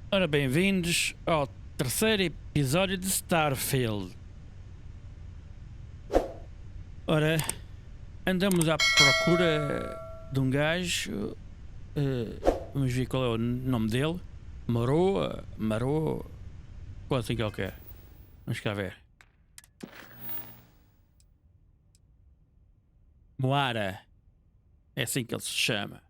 Ora, bem-vindos ao terceiro episódio de Starfield. Ora, andamos à procura de um gajo. Vamos ver qual é o nome dele. Marô. Qual assim que ele quer? Vamos cá ver. Moara. É assim que ele se chama.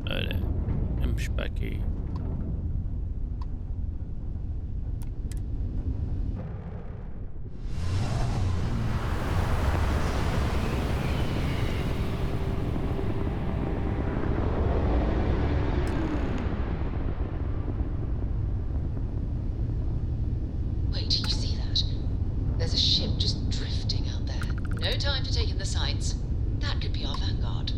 Ora, vamos para aqui. Wait, do you see that? There's a ship just drifting out there. No time to take in the sights. That could be our vanguard.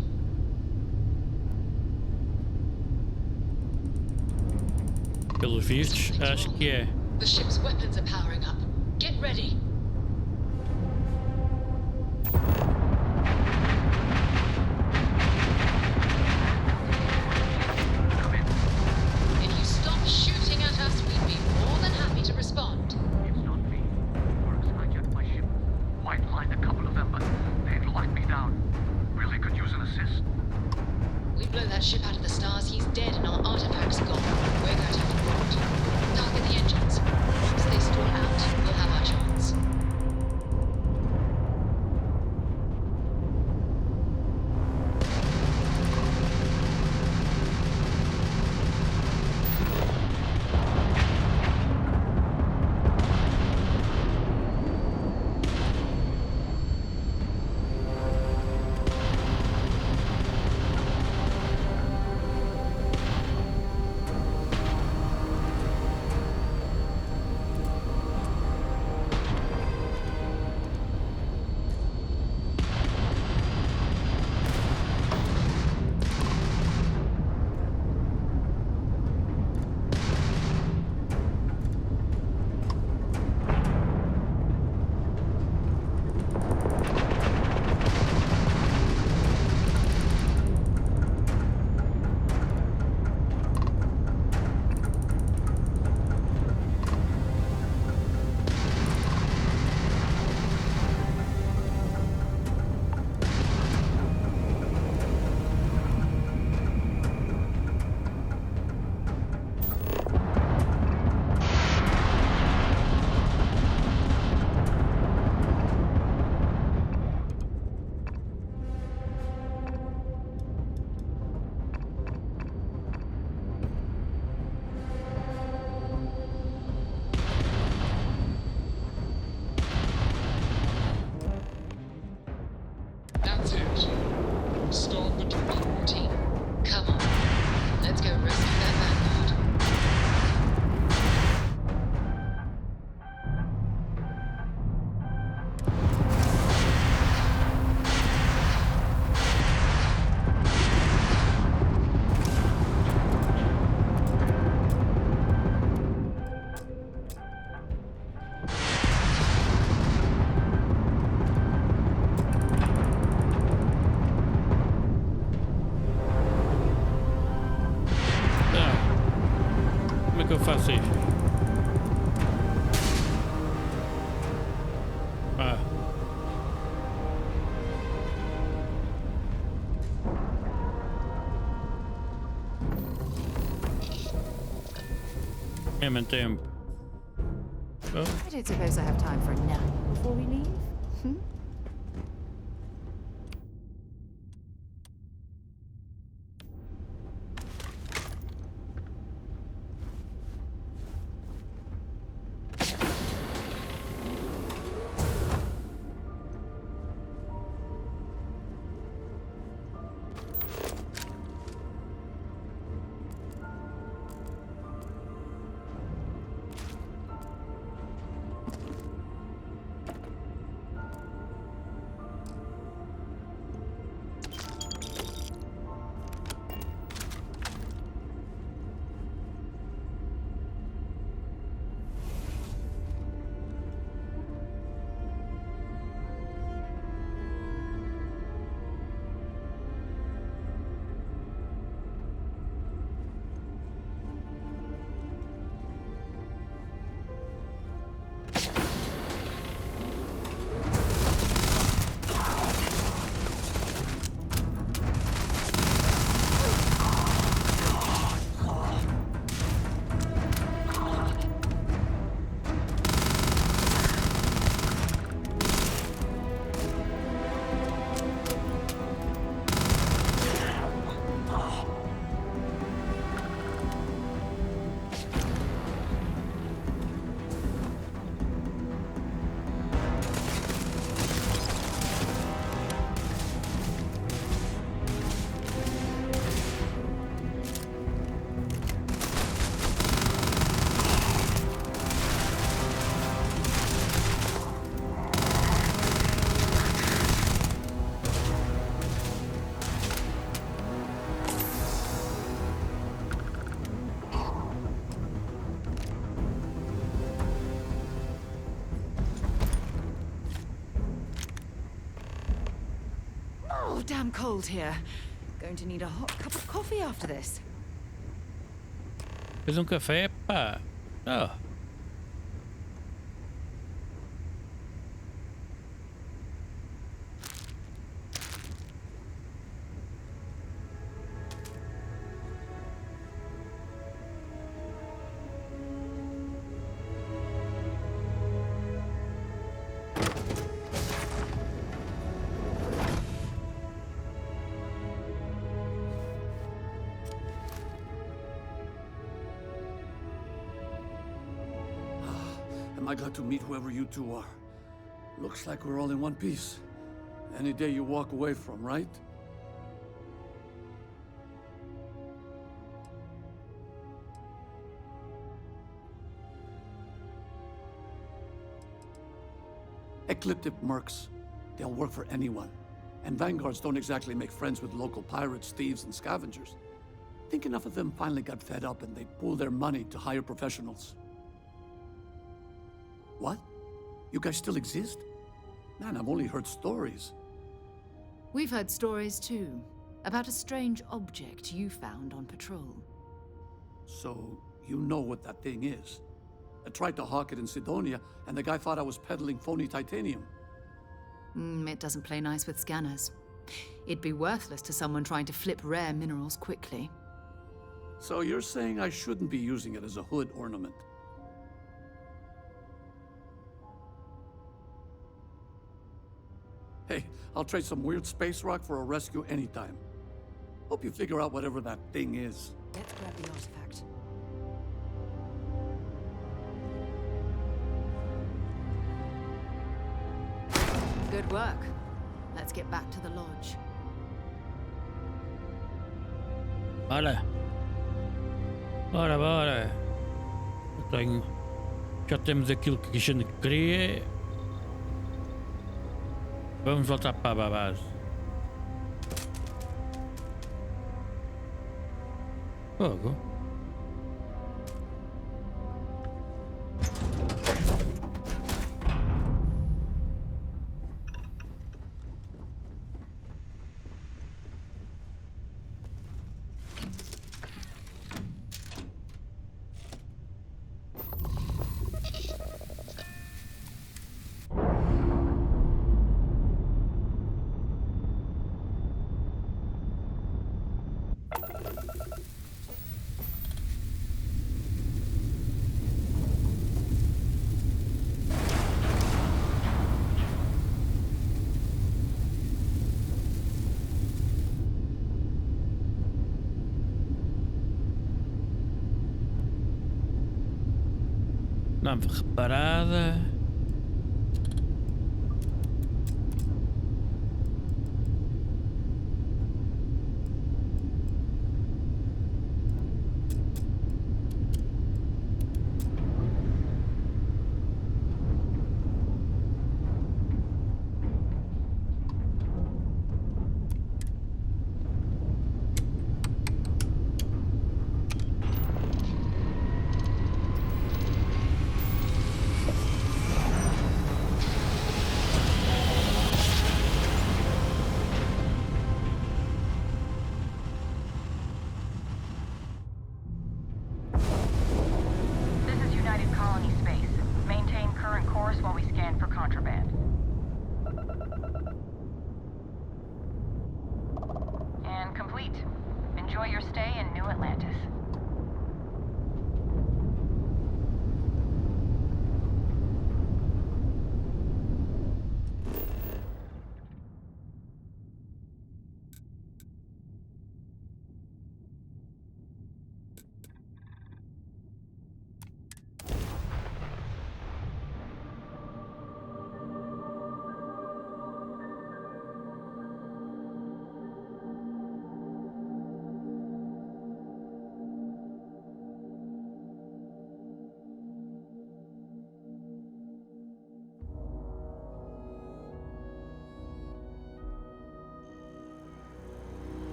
Pelos vistos, acho que é. The ship's weapons are powering up. Get ready. If you stop shooting at us, we'd be more than happy to respond. It's not me. Works hijacked my ship. White lined a couple of them, but they'd locked me down. Really could use an assist. We blow that ship out of the stars, he's dead and our artifacts gone. We're going to have to port. Target the engines. Once they stall out, we'll have our chance. That's it. Start the drop. Team, come on. Let's go rescue that vanguard. Como é que eu faço isto? Mesmo tempo. I don't suppose I have time for a nap before we leave. damn cold here. Going to need a hot cup of coffee after this. Fez café, pá. Oh. Am I glad to meet whoever you two are. Looks like we're all in one piece. Any day you walk away from, right? Ecliptic mercs. They'll work for anyone. And vanguards don't exactly make friends with local pirates, thieves, and scavengers. Think enough of them finally got fed up and they pool their money to hire professionals. What? You guys still exist? Man, I've only heard stories. We've heard stories too, about a strange object you found on patrol. So, you know what that thing is? I tried to hawk it in Sidonia, and the guy thought I was peddling phony titanium. It doesn't play nice with scanners. It'd be worthless to someone trying to flip rare minerals quickly. So you're saying I shouldn't be using it as a hood ornament? Hey, I'll trade some weird space rock for a rescue anytime. Hope you figure out whatever that thing is. Let's grab the artifact. Good work. Let's get back to the lodge. Bora. Bora, bora. Já temos aquilo que a gente queria. Vamos voltar para a base. Fogo. Nave reparada. Enjoy your stay in New Atlantis.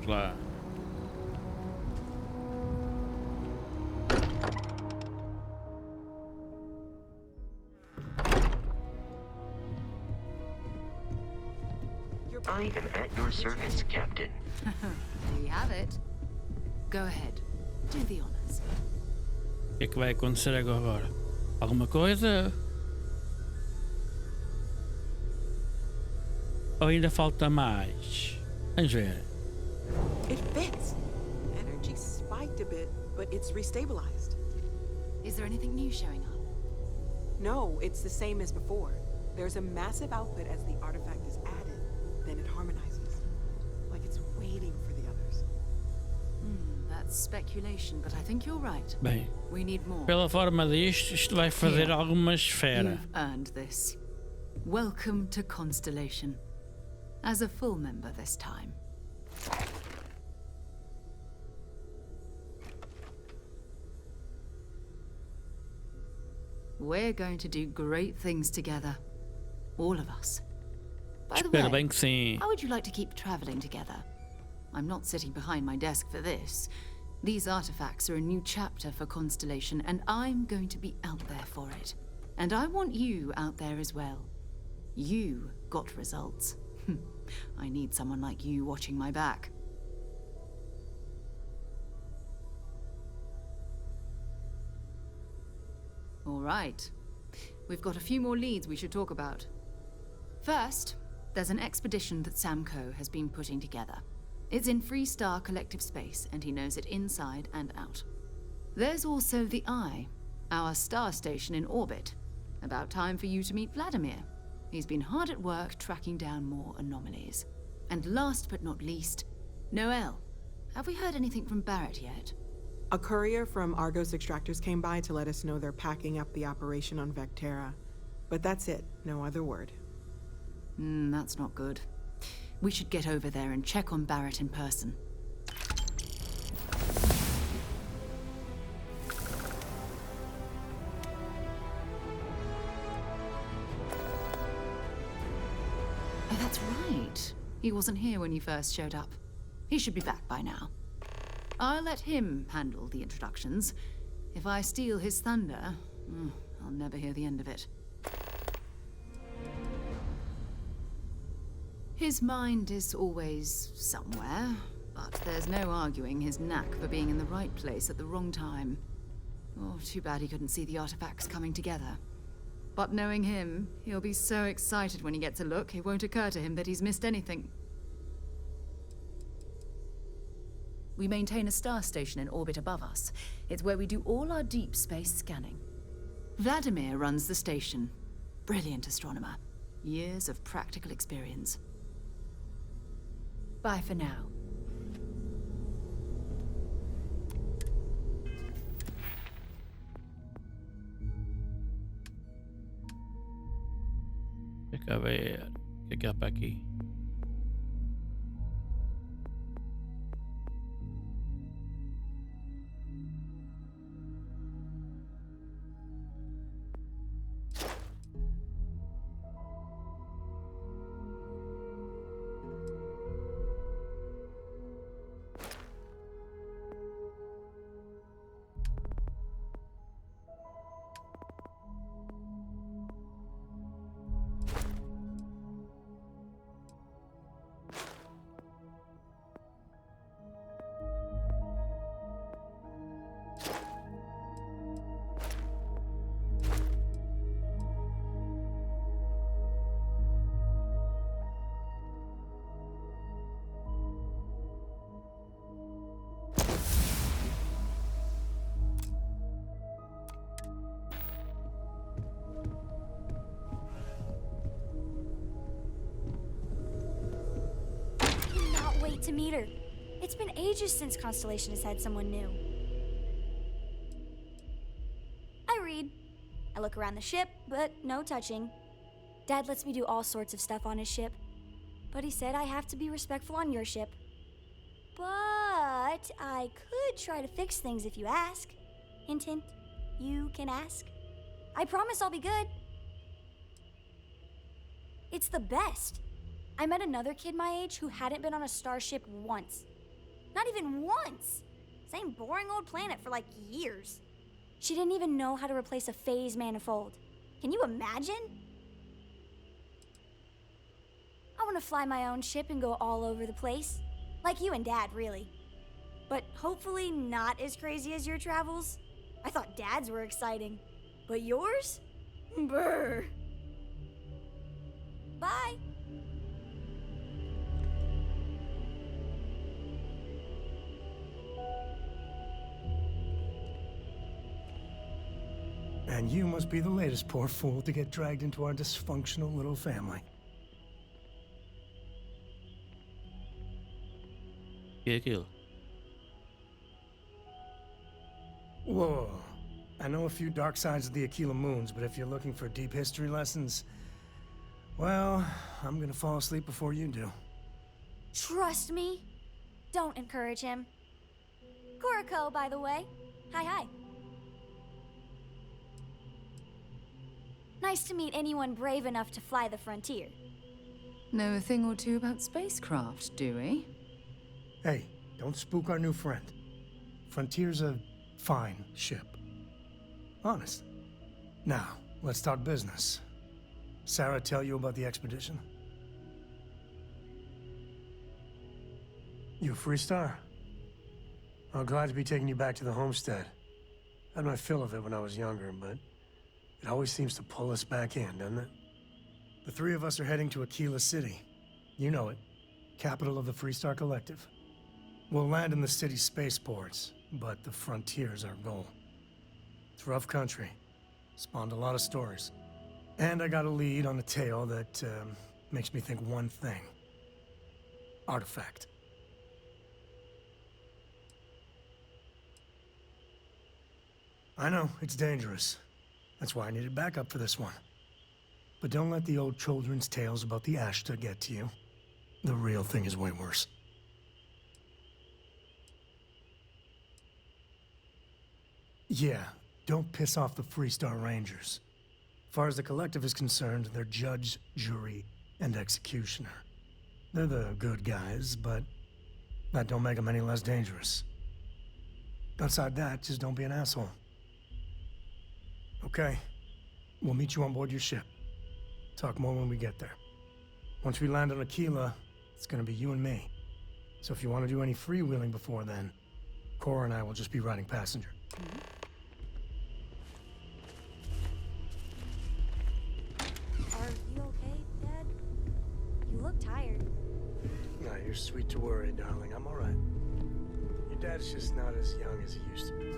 Lá. I am at your service, Captain. There you have it. Go ahead. Do the honors. O que é que vai acontecer agora? Alguma coisa? Ou ainda falta mais? Vamos ver. It fits. Energy spiked a bit, but it's restabilized. Is there anything new showing up? No, it's the same as before. There's a massive output as the artifact is added, then it harmonizes. Like it's waiting for the others. That's speculation, but I think you're right. Bem, We need more. pela forma disto, isto vai fazer Here. alguma esfera. You've earned this. Welcome to Constellation. As a full member this time. We're going to do great things together. All of us. By the Espero way, bem que sim. how would you like to keep traveling together? I'm not sitting behind my desk for this. These artifacts are a new chapter for Constellation, and I'm going to be out there for it. And I want you out there as well. You got results. I need someone like you watching my back. All right. We've got a few more leads we should talk about. First, there's an expedition that Samco has been putting together. It's in Freestar Collective Space, and he knows it inside and out. There's also the Eye, our star station in orbit. About time for you to meet Vladimir. He's been hard at work tracking down more anomalies. And last but not least, Noel. Have we heard anything from Barrett yet? A courier from Argos Extractors came by to let us know they're packing up the operation on Vectera. But that's it, no other word. That's not good. We should get over there and check on Barrett in person. Oh, that's right. He wasn't here when you first showed up. He should be back by now. I'll let him handle the introductions. If I steal his thunder, I'll never hear the end of it. His mind is always somewhere, but there's no arguing his knack for being in the right place at the wrong time. Oh, too bad he couldn't see the artifacts coming together. But knowing him, he'll be so excited when he gets a look, it won't occur to him that he's missed anything. We maintain a star station in orbit above us. It's where we do all our deep space scanning. Vladimir runs the station. Brilliant astronomer. Years of practical experience. Bye for now. Fica a ver o que há para aqui. To meet her. It's been ages since Constellation has had someone new. I read. I look around the ship, but no touching. Dad lets me do all sorts of stuff on his ship, but he said I have to be respectful on your ship. But I could try to fix things if you ask. Hint, hint. You can ask. I promise I'll be good. It's the best. I met another kid my age who hadn't been on a starship once. Not even once! Same boring old planet for like years. She didn't even know how to replace a phase manifold. Can you imagine? want to fly my own ship and go all over the place. Like you and Dad, really. But hopefully not as crazy as your travels. I thought Dad's were exciting. But yours? Brr. Bye. And you must be the latest poor fool to get dragged into our dysfunctional little family. Que é aquilo? Whoa. I know a few dark sides of the Aquila Moons, but if you're looking for deep history lessons, well, I'm gonna fall asleep before you do. Trust me. Don't encourage him. Kuriko, by the way. Hi. Nice to meet anyone brave enough to fly the frontier. Know a thing or two about spacecraft, do we? Hey, don't spook our new friend. Frontier's a fine ship. Honest. Now, let's talk business. Sarah tell you about the expedition? You a Freestar? I'm glad to be taking you back to the homestead. Had my fill of it when I was younger, but it always seems to pull us back in, doesn't it? The three of us are heading to Aquila City. You know it. Capital of the Freestar Collective. We'll land in the city's spaceports, but the frontier's our goal. It's rough country. Spawned a lot of stories. And I got a lead on a tale that makes me think one thing. Artifact. I know, it's dangerous. That's why I needed backup for this one. But don't let the old children's tales about the Ashta get to you. The real thing is way worse. Yeah, don't piss off the Freestar Rangers. As far as the Collective is concerned, they're judge, jury, and executioner. They're the good guys, but that don't make them any less dangerous. Outside that, just don't be an asshole. Okay, we'll meet you on board your ship. Talk more when we get there. Once we land on Aquila, it's gonna be you and me. So if you want to do any freewheeling before then, Cora and I will just be riding passenger. Are you okay, Dad? You look tired. No, you're sweet to worry, darling. I'm all right. Your dad's just not as young as he used to be.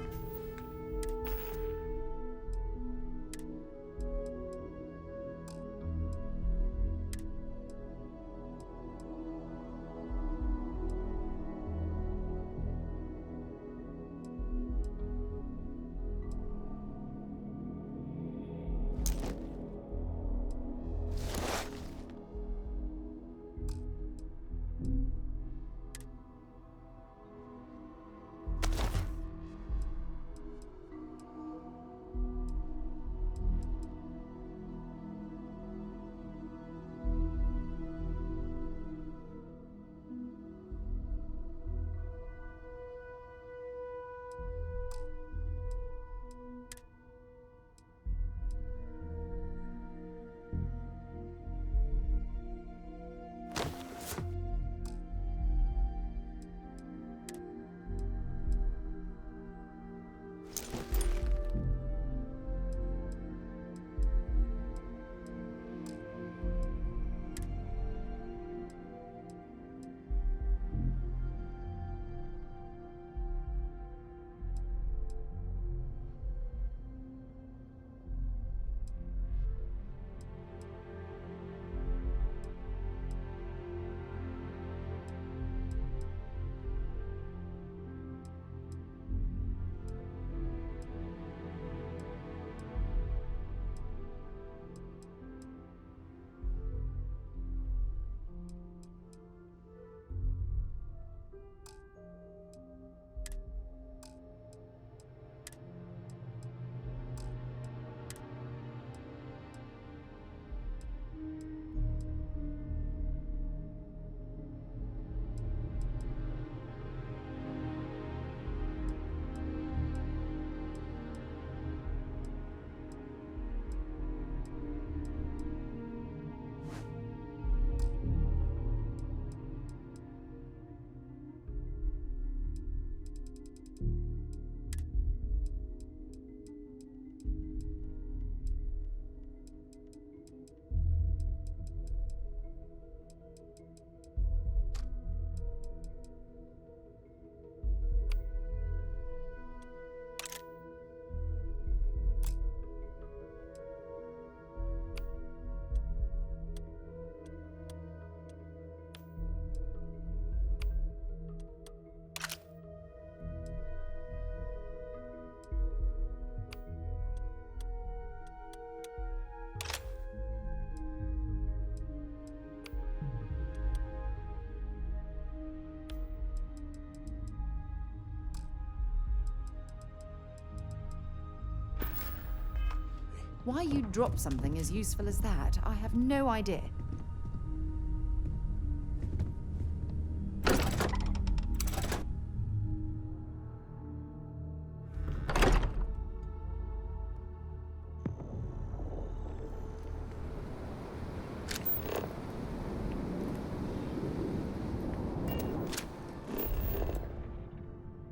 Why you'd drop something as useful as that, I have no idea.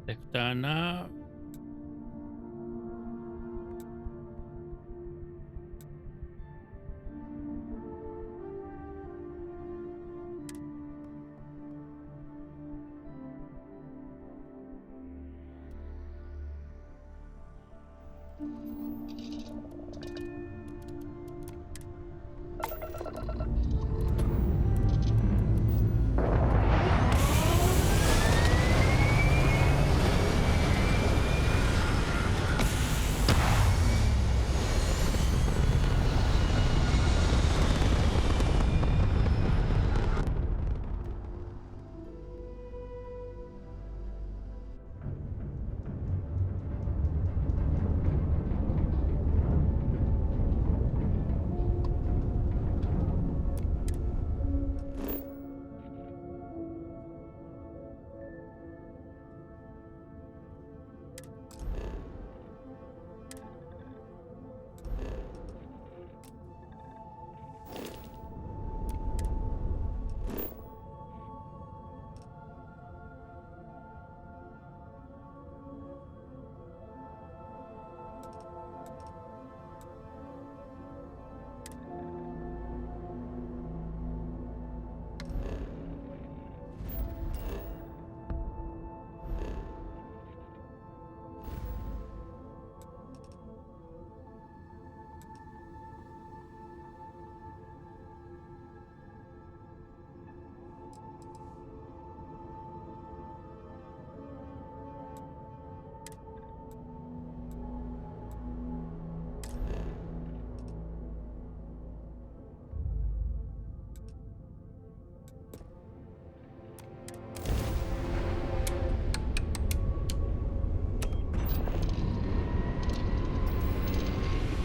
Tektana.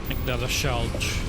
Tem que dar os saltos.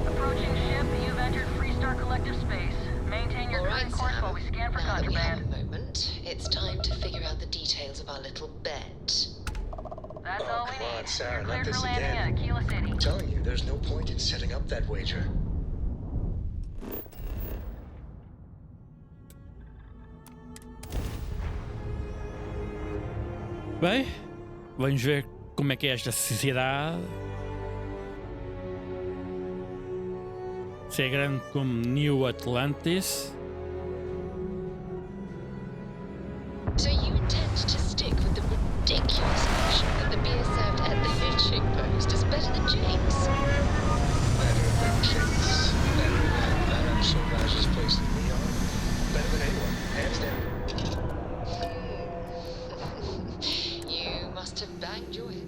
Approaching ship, you've entered Freestar Collective space. Maintain your All right, current course Sam. while we scan for Now that we have contraband. a moment, it's time to figure out the details of our little bet. That's Oh, all we come need. on, Sarah, You're not cleared this for landing again. at Aquila City. I'm telling you, there's no point in setting up that wager. Bem, vamos ver como é que é esta sociedade. Se é grande como New Atlantis. So you intend to stick with the ridiculous notion that the beer served at the hitching post is better than Jake's? Better than Jake's. Better than Madame Sauvage's place in Leon. Better than anyone, hands down. You must have banged your head.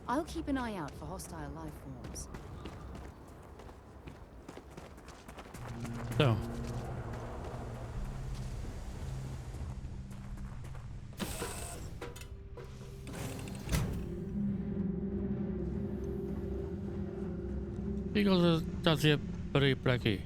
I'll keep an eye out for hostile life forms. Então. O que ele está a dizer para ir para aqui?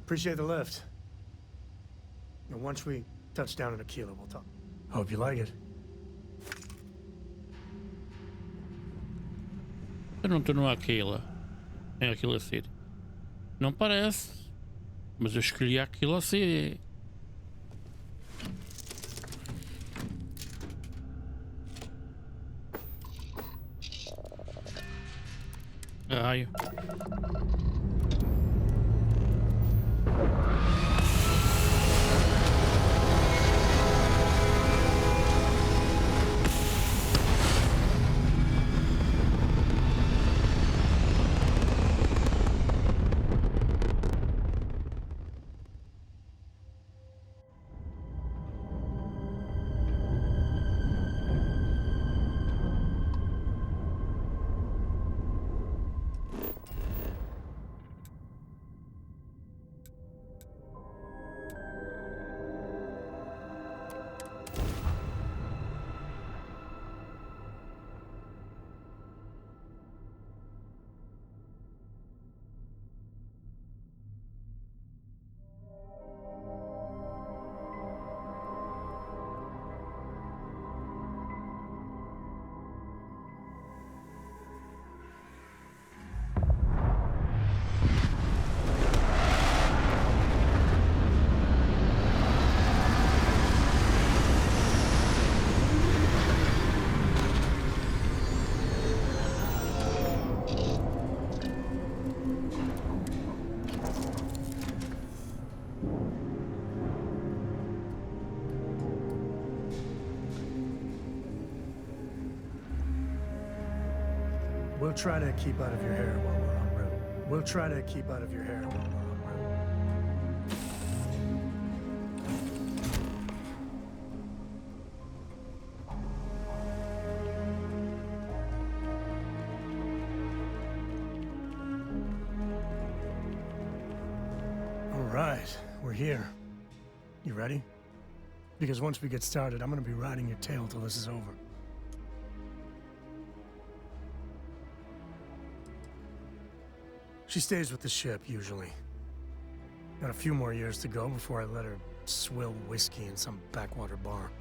Appreciate the lift. once we touch down in Aquila, we'll talk. Hope you like it. Eu não estou no Aquila. Em Aquila City. Não parece. Mas eu escolhi Aquila City. Raio. We'll try to keep out of your hair while we're en route. We'll try to keep out of your hair while we're en route. All right, we're here. You ready? Because once we get started, I'm gonna be riding your tail till this is over. She stays with the ship, usually. Got a few more years to go before I let her swill whiskey in some backwater bar.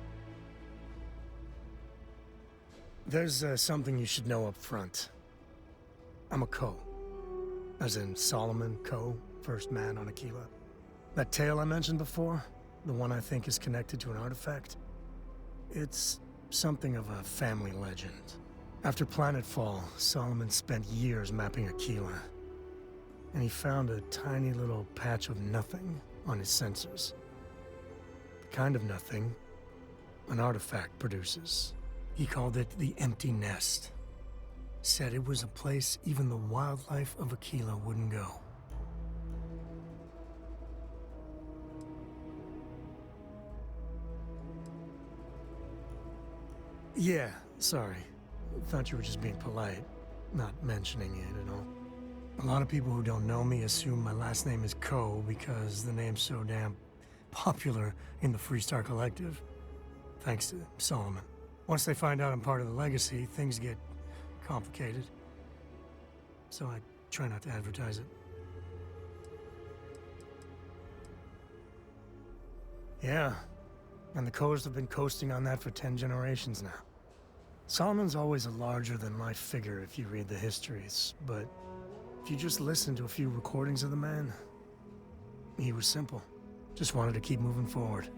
There's something you should know up front. I'm a Co. As in Solomon Co., first man on Aquila. That tale I mentioned before, the one I think is connected to an artifact, it's something of a family legend. After Planetfall, Solomon spent years mapping Aquila. And he found a tiny little patch of nothing on his sensors. The kind of nothing an artifact produces. He called it the Empty Nest. Said it was a place even the wildlife of Aquila wouldn't go. Yeah, sorry. Thought you were just being polite, not mentioning it at all. A lot of people who don't know me assume my last name is Co because the name's so damn popular in the Freestar Collective. Thanks to Solomon. Once they find out I'm part of the Legacy, things get complicated. So I try not to advertise it. Yeah, and the Coast have been coasting on that for 10 generations now. Solomon's always a larger-than-life figure if you read the histories, but if you just listen to a few recordings of the man, he was simple. Just wanted to keep moving forward.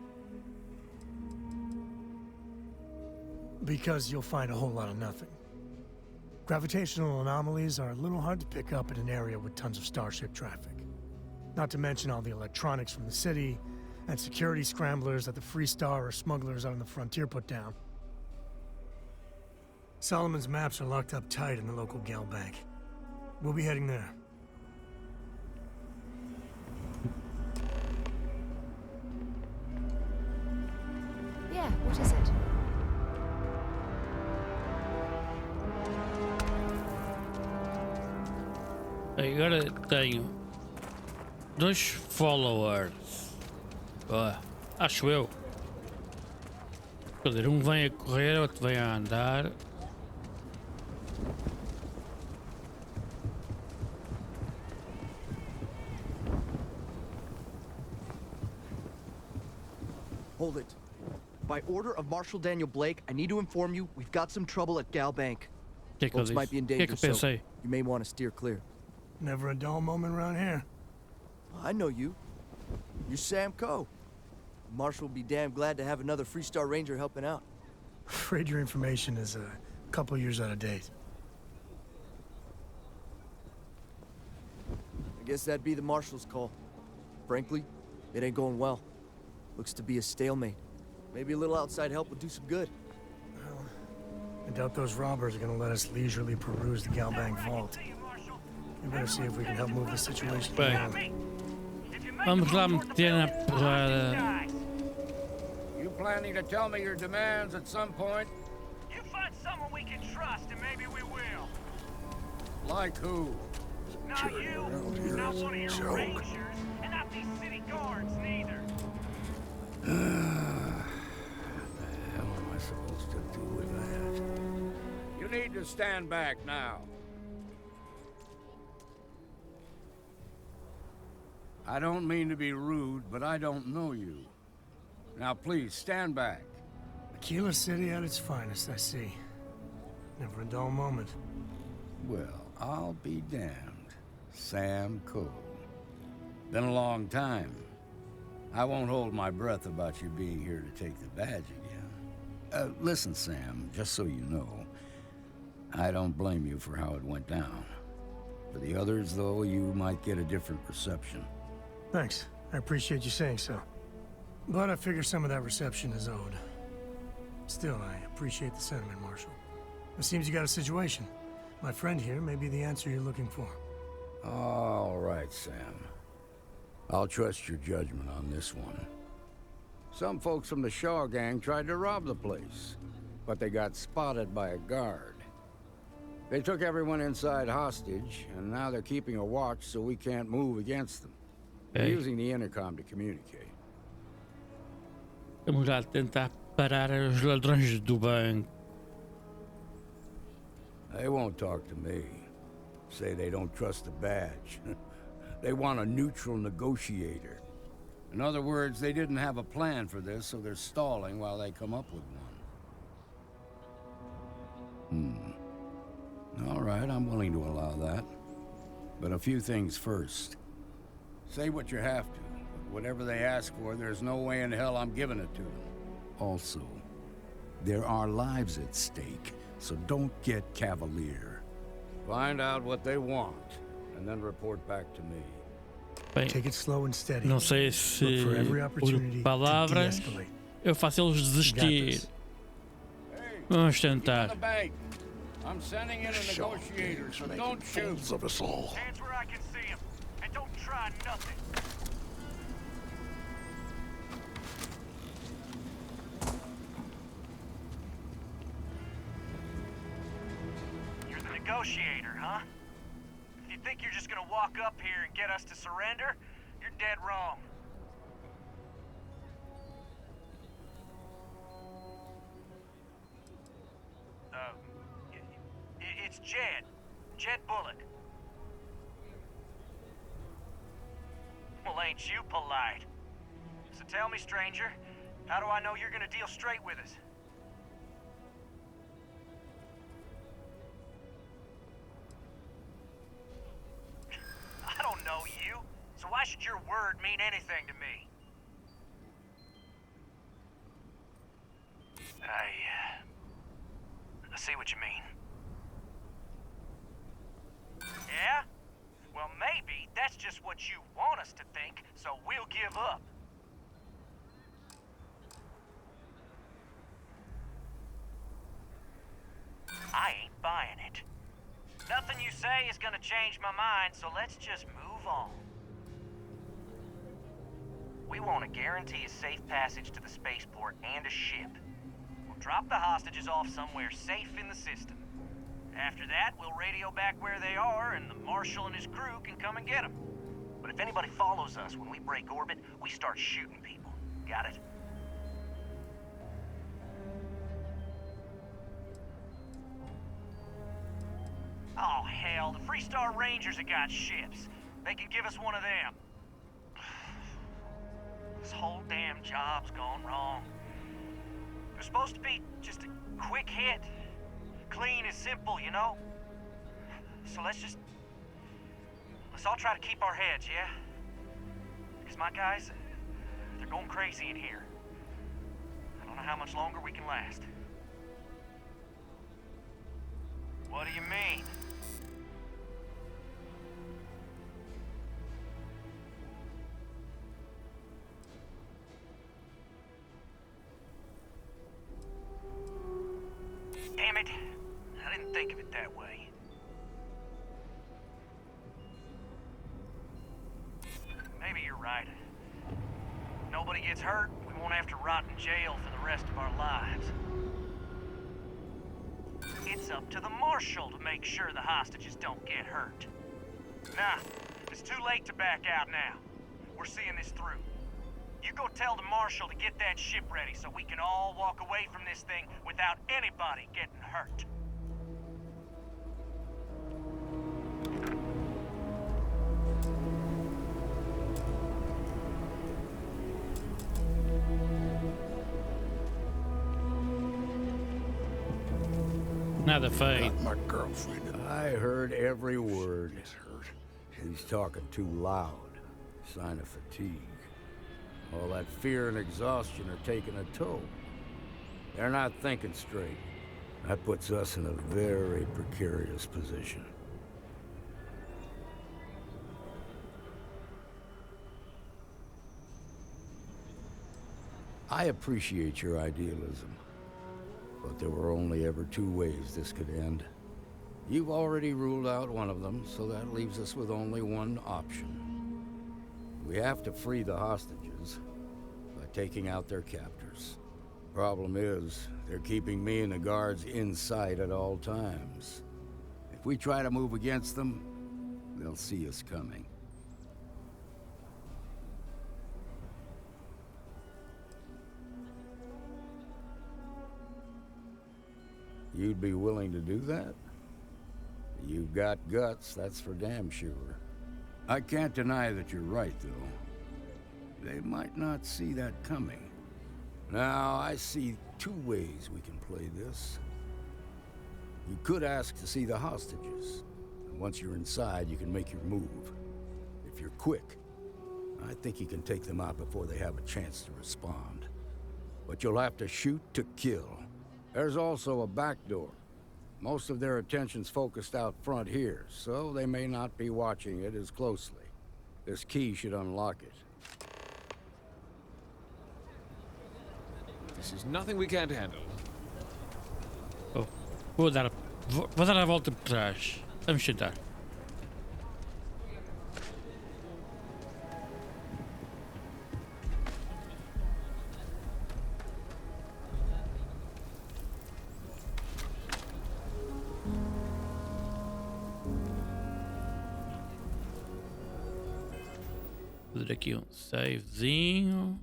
Because you'll find a whole lot of nothing. Gravitational anomalies are a little hard to pick up in an area with tons of starship traffic. Not to mention all the electronics from the city, and security scramblers that the Freestar or smugglers out on the frontier put down. Solomon's maps are locked up tight in the local gal bank. We'll be heading there. Yeah, what is it? Agora tenho 2 followers. Acho eu. Quer dizer, um vem a correr, outro vem a andar. Hold it. By order of Marshal Daniel Blake, I need to inform you we've got some trouble at Gal Bank. Folks might be in danger, so you may want to steer clear. Never a dull moment around here. I know you. You're Sam Coe. Marshal will be damn glad to have another Freestar Ranger helping out. Afraid your information is a couple years out of date. I guess that'd be the Marshal's call. Frankly, it ain't going well. Looks to be a stalemate. Maybe a little outside help would do some good. Well, I doubt those robbers are gonna let us leisurely peruse the Galbank vault. We better see if we can help move the situation along. Vamos lá meter na porrada. You planning to tell me your demands at some point? You find someone we can trust and maybe we will. Like who? Not you, not one of your rangers, and not these city guards neither. What the hell am I supposed to do with that? You need to stand back now. I don't mean to be rude, but I don't know you. Now please, stand back. Aquila City at its finest, I see. Never a dull moment. Well, I'll be damned. Sam Coe. Been a long time. I won't hold my breath about you being here to take the badge again. Listen, Sam, just so you know, I don't blame you for how it went down. For the others, though, you might get a different reception. Thanks. I appreciate you saying so. But I figure some of that reception is owed. Still, I appreciate the sentiment, Marshal. It seems you got a situation. My friend here may be the answer you're looking for. All right, Sam. I'll trust your judgment on this one. Some folks from the Shaw gang tried to rob the place, but they got spotted by a guard. They took everyone inside hostage, and now they're keeping a watch so we can't move against them. They're using the intercom to communicate. Vamos lá tentar parar os ladrões do banco. They won't talk to me. Say they don't trust the badge. They want a neutral negotiator. In other words, they didn't have a plan for this, so they're stalling while they come up with one. All right, I'm willing to allow that. But a few things first. Say what you have to, but whatever they ask for, there's no way in hell I'm giving it to them. Also, there are lives at stake, so don't get cavalier. Find out what they want, and then report back to me. Bem, Take it slow and steady. não sei se por palavras eu faço eles desistir. Vamos tentar. I'm sending in a negotiator, so don't shoot. Of us all. Hands where I can see him, and don't try nothing. You're the negotiator, huh? If you think you're just gonna walk up here and get us to surrender, you're dead wrong. It's Jed. Jed Bullock. Well, ain't you polite? So tell me, stranger, how do I know you're gonna deal straight with us? I don't know you, so why should your word mean anything to me? I see what you mean. Yeah? Well, maybe that's just what you want us to think, so we'll give up. I ain't buying it. Nothing you say is gonna change my mind, so let's just move on. We want to guarantee a safe passage to the spaceport and a ship. We'll drop the hostages off somewhere safe in the system. After that, we'll radio back where they are, and the Marshal and his crew can come and get them. But if anybody follows us when we break orbit, we start shooting people. Got it? Oh, hell, the Freestar Rangers have got ships. They can give us one of them. This whole damn job's gone wrong. There's supposed to be just a quick hit. Clean and simple, you know? So let's all try to keep our heads, yeah? Because my guys, they're going crazy in here. I don't know how much longer we can last. What do you mean? Damn it. I didn't think of it that way. Maybe you're right. Nobody gets hurt, we won't have to rot in jail for the rest of our lives. It's up to the Marshal to make sure the hostages don't get hurt. Nah, it's too late to back out now. We're seeing this through. You go tell the Marshal to get that ship ready so we can all walk away from this thing without anybody getting hurt. Not the fight. My girlfriend. I heard every word. He's talking too loud. Sign of fatigue. All that fear and exhaustion are taking a toll. They're not thinking straight. That puts us in a very precarious position. I appreciate your idealism, but there were only ever two ways this could end. You've already ruled out one of them, so that leaves us with only one option. We have to free the hostages by taking out their captors. Problem is, they're keeping me and the guards in sight at all times. If we try to move against them, they'll see us coming. You'd be willing to do that? You've got guts, that's for damn sure. I can't deny that you're right, though. They might not see that coming. Now, I see two ways we can play this. You could ask to see the hostages. And once you're inside, you can make your move. If you're quick, I think you can take them out before they have a chance to respond. But you'll have to shoot to kill. There's also a back door. Most of their attention's focused out front here, so they may not be watching it as closely. This key should unlock it. This is nothing we can't handle. Oh, vou dar a volta por trás. Vamos tentar. Vou dar aqui savezinho.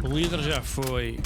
O líder já foi.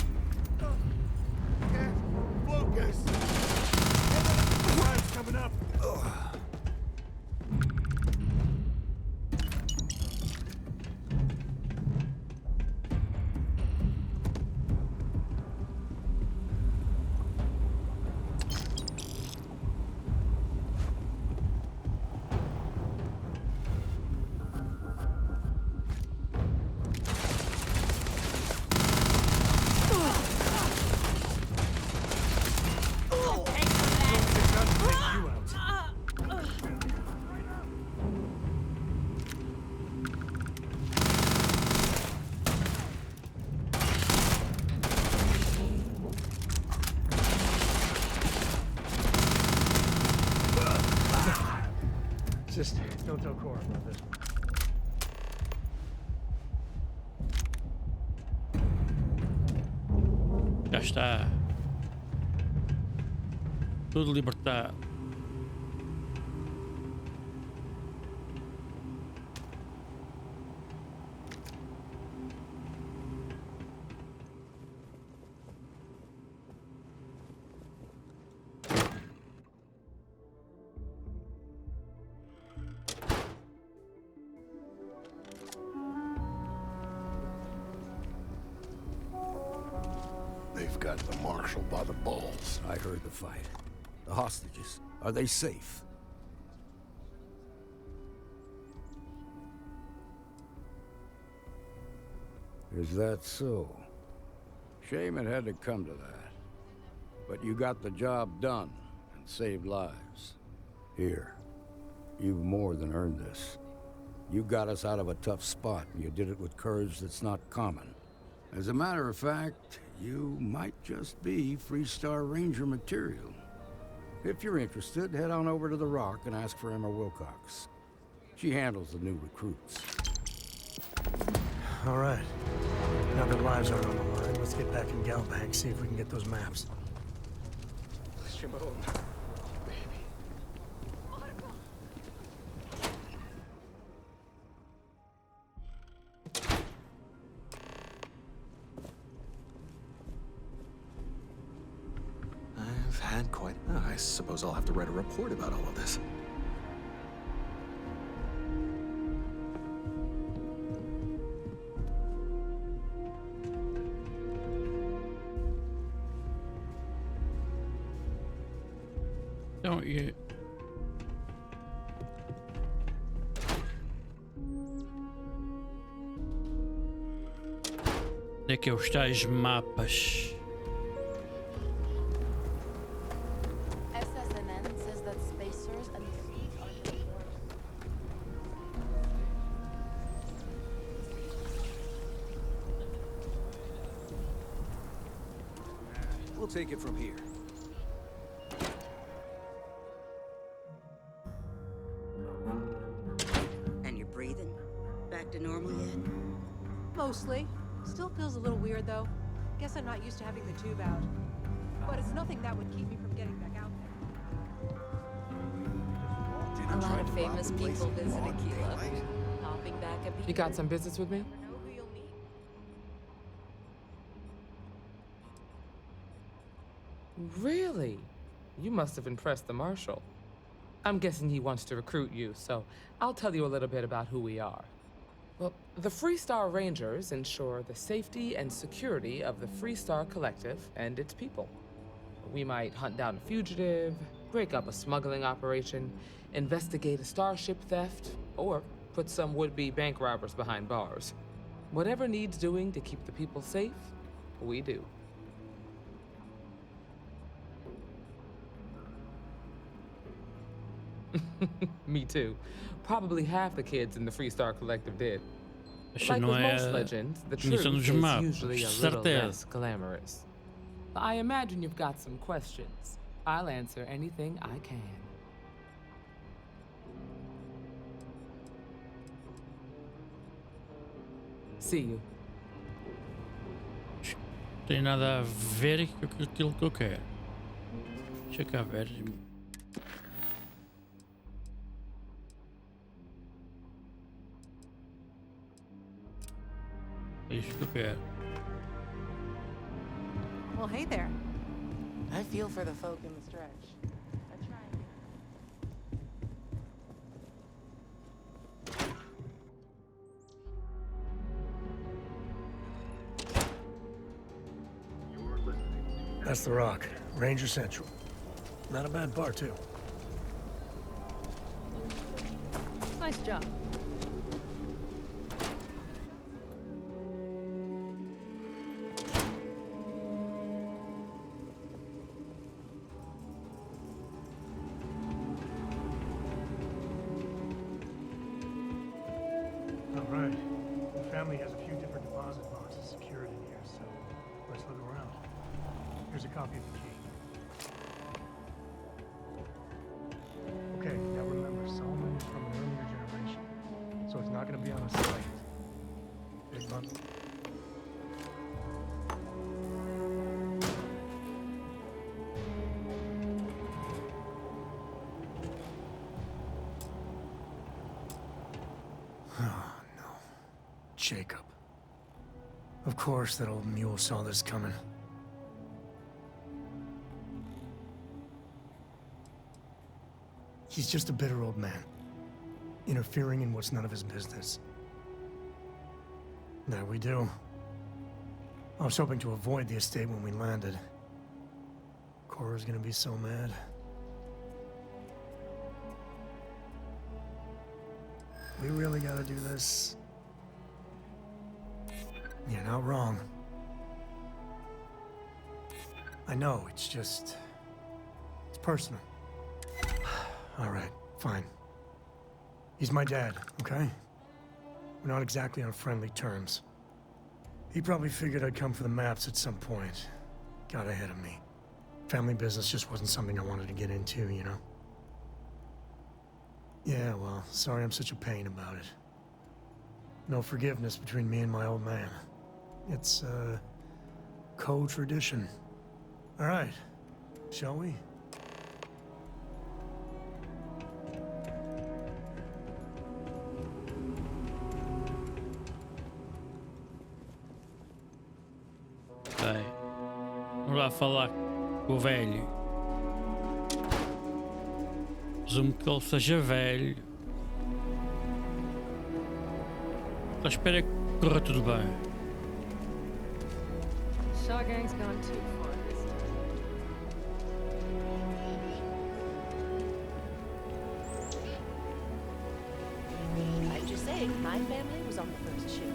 Just don't tell Cora about this. Já está tudo libertado. They've got the marshal by the balls. I heard the fight. The hostages, are they safe? Is that so? Shame it had to come to that. But you got the job done and saved lives. Here, you've more than earned this. You got us out of a tough spot, and you did it with courage that's not common. As a matter of fact, you might just be Freestar Ranger material. If you're interested, head on over to the Rock and ask for Emma Wilcox. She handles the new recruits. All right. Now that lives aren't on the line, let's get back in Galbank, see if we can get those maps. Shimon, baby. I've had quite... Oh, I suppose I'll have to write a report about all of this. Don't you? Onde é que os tais mapas? SSNN says that spacers and We'll take it from here. And you're breathing? Back to normal yet? Mostly. Still feels a little weird, though. Guess I'm not used to having the tube out. But it's nothing that would keep me from getting back out there. a lot of famous people visit Aquila. Hopping back a beat. You got some business with me? Really? You must have impressed the Marshal. I'm guessing he wants to recruit you, so I'll tell you a little bit about who we are. Well, the Freestar Rangers ensure the safety and security of the Freestar Collective and its people. We might hunt down a fugitive, break up a smuggling operation, investigate a starship theft, or put some would-be bank robbers behind bars. Whatever needs doing to keep the people safe, we do. Me too. Probably half the kids in the Freestar Collective did. Like with most legends, the truth is usually a little less glamorous. I imagine you've got some questions. I'll answer anything I can. See you. Tem nada a ver com aquilo que eu quero. Deixa cá ver. É isto que eu quero. Well, hey there. I feel for the folk in the stretch. I try. That's the Rock. Ranger Central. Not a bad bar, too. Nice job. All right. The family has a few different deposit boxes secured in here, so let's look around. Here's a copy of the key. Okay, now remember, Solomon is from up. Oh, no. Jacob. Of course that old mule saw this coming. He's just a bitter old man, interfering in what's none of his business. That we do. I was hoping to avoid the estate when we landed. Cora's gonna be so mad. We really gotta do this. You're not wrong. I know, it's just... it's personal. All right, fine. He's my dad, okay? We're not exactly on friendly terms. He probably figured I'd come for the maps at some point. Got ahead of me. Family business just wasn't something I wanted to get into, you know? Yeah, well, sorry I'm such a pain about it. No forgiveness between me and my old man. It's, co-tradition. All right, shall we? Bem, vamos lá falar com o velho. Presumo que ele seja velho. Só espero que corra tudo bem. Shaw Gang's gone too far this time. I'm just saying, my family was on the first ship.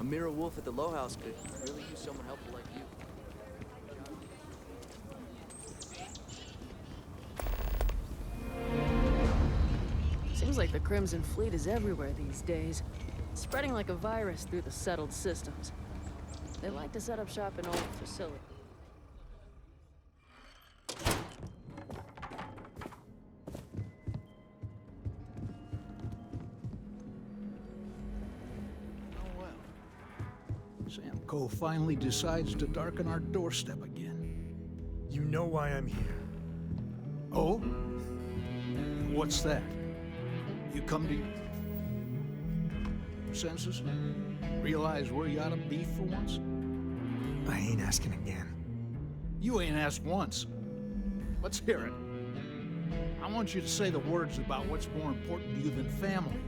Mira Wolf at the Low House could really use someone helpful like you. Seems like the Crimson Fleet is everywhere these days, spreading like a virus through the settled systems. They like to set up shop in old facilities. Samco finally decides to darken our doorstep again. You know why I'm here. Oh? What's that? You come to your senses? Realize where you ought to be for once? I ain't asking again. You ain't asked once. Let's hear it. I want you to say the words about what's more important to you than family.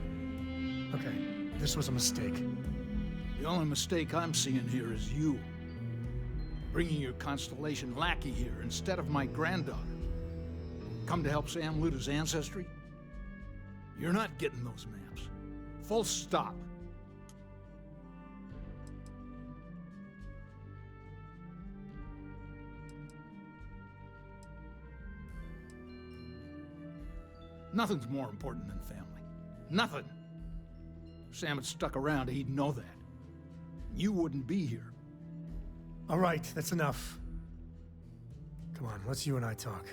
Okay, this was a mistake. The only mistake I'm seeing here is you. Bringing your Constellation lackey here instead of my granddaughter. Come to help Sam loot his ancestry? You're not getting those maps. Full stop. Nothing's more important than family. Nothing. If Sam had stuck around, he'd know that. You wouldn't be here. All right, that's enough. Come on, let's you and I talk.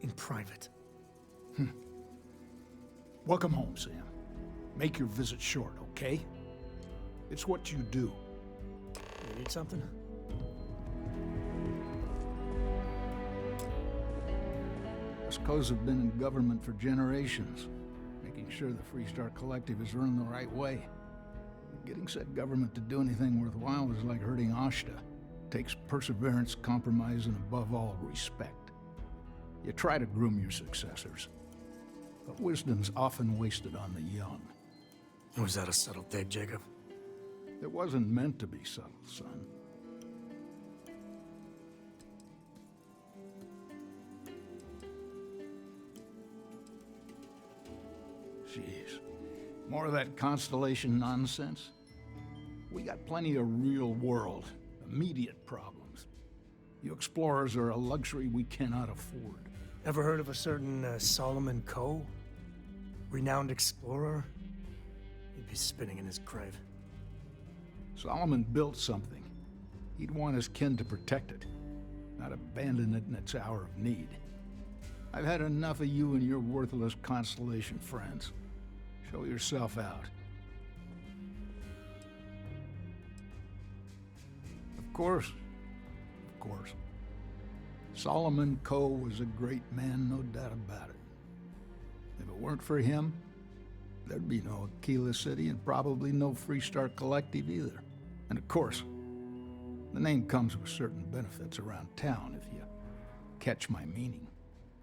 In private. Welcome home, Sam. Make your visit short, okay? It's what you do. You need something? Us co's have been in government for generations, making making sure the Freestar Collective is run the right way. Getting said government to do anything worthwhile is like herding Ashta. Takes perseverance, compromise, and above all, respect. You try to groom your successors, but wisdom's often wasted on the young. Was that a subtle dig, Jacob? It wasn't meant to be subtle, son. Jeez. More of that Constellation nonsense? We got plenty of real-world, immediate problems. You explorers are a luxury we cannot afford. Ever heard of a certain Solomon Coe? Renowned explorer? He'd be spinning in his grave. Solomon built something. He'd want his kin to protect it, not abandon it in its hour of need. I've had enough of you and your worthless Constellation friends. Show yourself out. Of course. Solomon Coe was a great man, no doubt about it. If it weren't for him, there'd be no Aquila City and probably no Freestar Collective either. And of course, the name comes with certain benefits around town if you catch my meaning.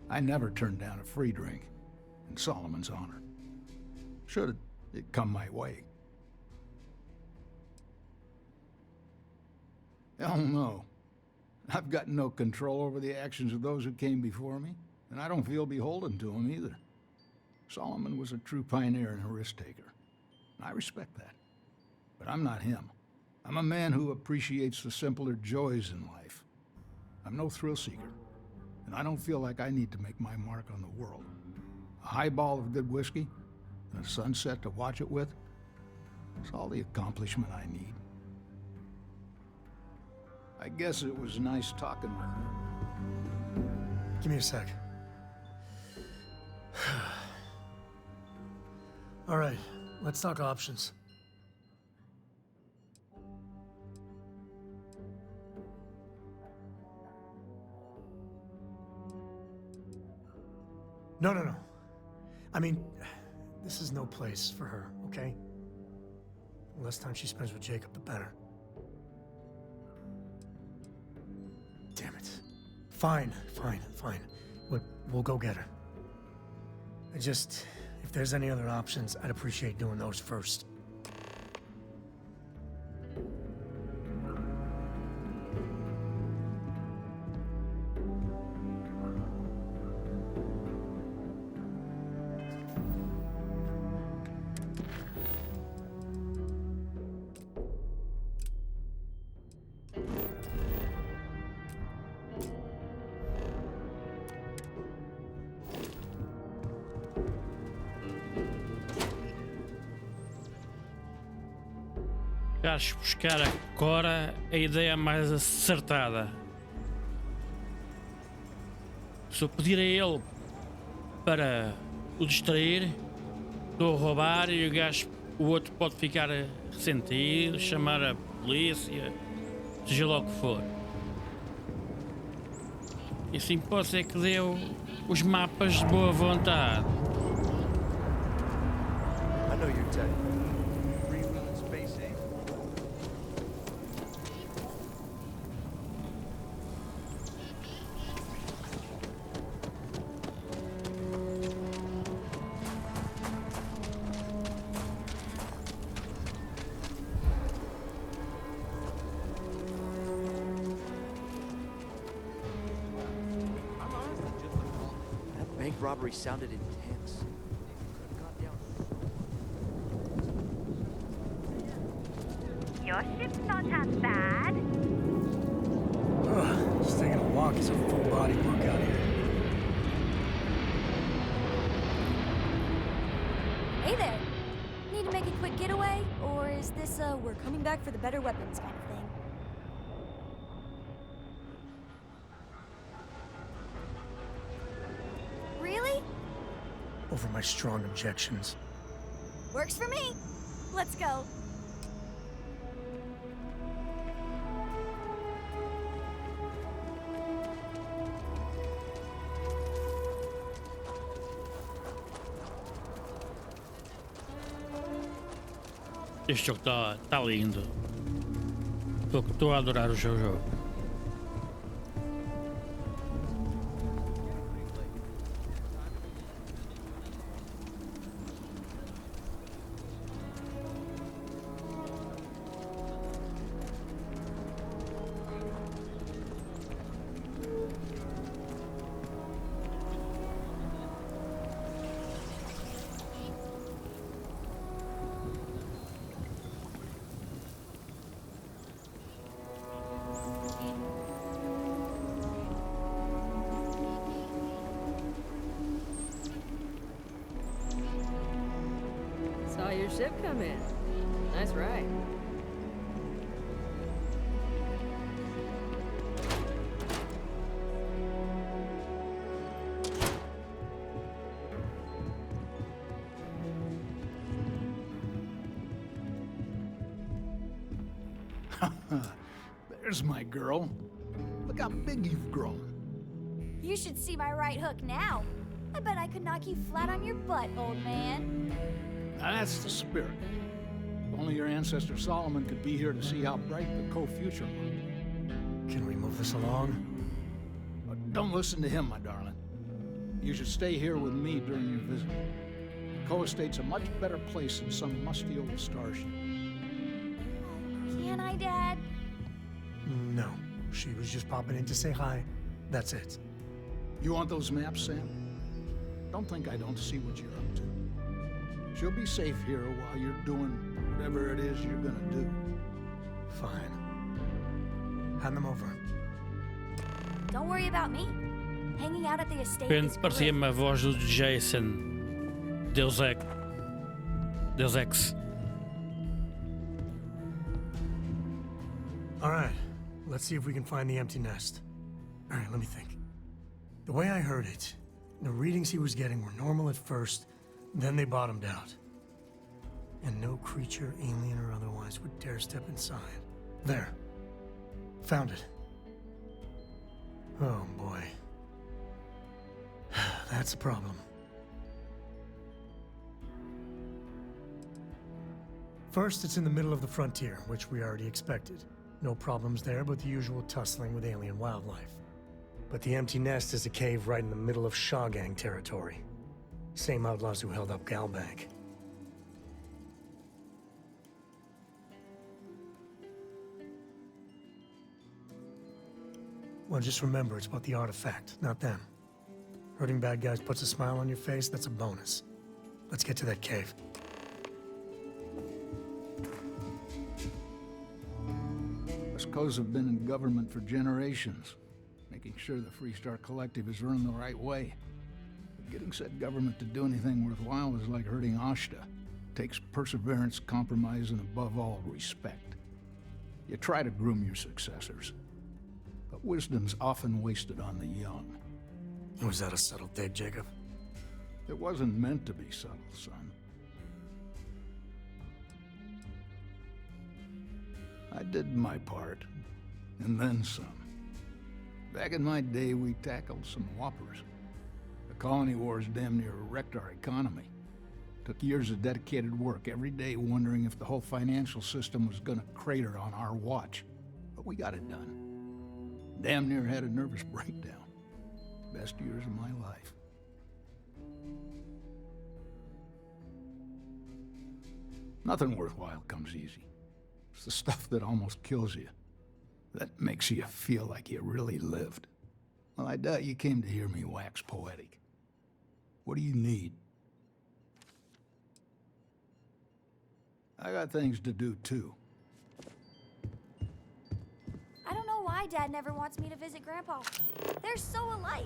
I never turned down a free drink in Solomon's honor. Should it come my way. Hell no. I've got no control over the actions of those who came before me, and I don't feel beholden to them either. Solomon was a true pioneer and a risk-taker. I respect that. But I'm not him. I'm a man who appreciates the simpler joys in life. I'm no thrill-seeker, and I don't feel like I need to make my mark on the world. A highball of good whiskey and a sunset to watch it with, it's all the accomplishment I need. I guess it was nice talking with you. Give me a sec. All right, let's talk options. No. I mean, this is no place for her, okay? The less time she spends with Jacob, the better. Damn it. Fine. We'll go get her. If there's any other options, I'd appreciate doing those first. Acho buscar agora a ideia mais acertada. Se eu pedir a ele para o distrair, estou a roubar e o outro pode ficar ressentido, chamar a polícia, seja lá o que for. E assim pode ser que dê os mapas de boa vontade. I know you're tight. Free will and space safe. That bank robbery sounded intense. Your ship's not half bad. Just taking a walk is a full-body workout here. Hey there! Need to make a quick getaway? Or is this a we're coming back for the better weapons kind of thing? Really? Over my strong objections. Works for me! Let's go! Este jogo tá lindo. Estou a adorar o seu jogo. Saw your ship come in. Nice ride. There's my girl. Look how big you've grown. You should see my right hook now. I bet I could knock you flat on your butt, old man. Now that's the spirit. If only your ancestor Solomon could be here to see how bright the co-future looked. Can we move this along? But don't listen to him, my darling. You should stay here with me during your visit. The co-estate's a much better place than some musty old starship. Can I, Dad? No. She was just popping in to say hi. That's it. You want those maps, Sam? Don't think I don't see what you're up to. She'll be safe here while you're doing whatever it is you're gonna do. Fine. Hand them over. Don't worry about me. Hanging out at the estate is great. Parecia-me a voz do Jason. Deus Ex. All right. Let's see if we can find the empty nest. All right, let me think. The way I heard it, the readings he was getting were normal at first, then they bottomed out. And no creature, alien or otherwise, would dare step inside. There. Found it. Oh, boy. That's a problem. First, it's in the middle of the frontier, which we already expected. No problems there, but the usual tussling with alien wildlife. But the empty nest is a cave right in the middle of Shawgang territory. Same outlaws who held up Galbank. Well, just remember, it's about the artifact, not them. Hurting bad guys puts a smile on your face, that's a bonus. Let's get to that cave. Westcoasts have been in government for generations, making sure the Freestar Collective is run the right way. But getting said government to do anything worthwhile is like hurting Ashta. It takes perseverance, compromise, and above all, respect. You try to groom your successors, but wisdom's often wasted on the young. Was that a subtle dig, Jacob? It wasn't meant to be subtle, son. I did my part, and then some. Back in my day, we tackled some whoppers. The colony wars damn near wrecked our economy. Took years of dedicated work, every day wondering if the whole financial system was gonna crater on our watch. But we got it done. Damn near had a nervous breakdown. Best years of my life. Nothing worthwhile comes easy. It's the stuff that almost kills you. That makes you feel like you really lived. Well, I doubt you came to hear me wax poetic. What do you need? I got things to do, too. I don't know why Dad never wants me to visit Grandpa. They're so alike.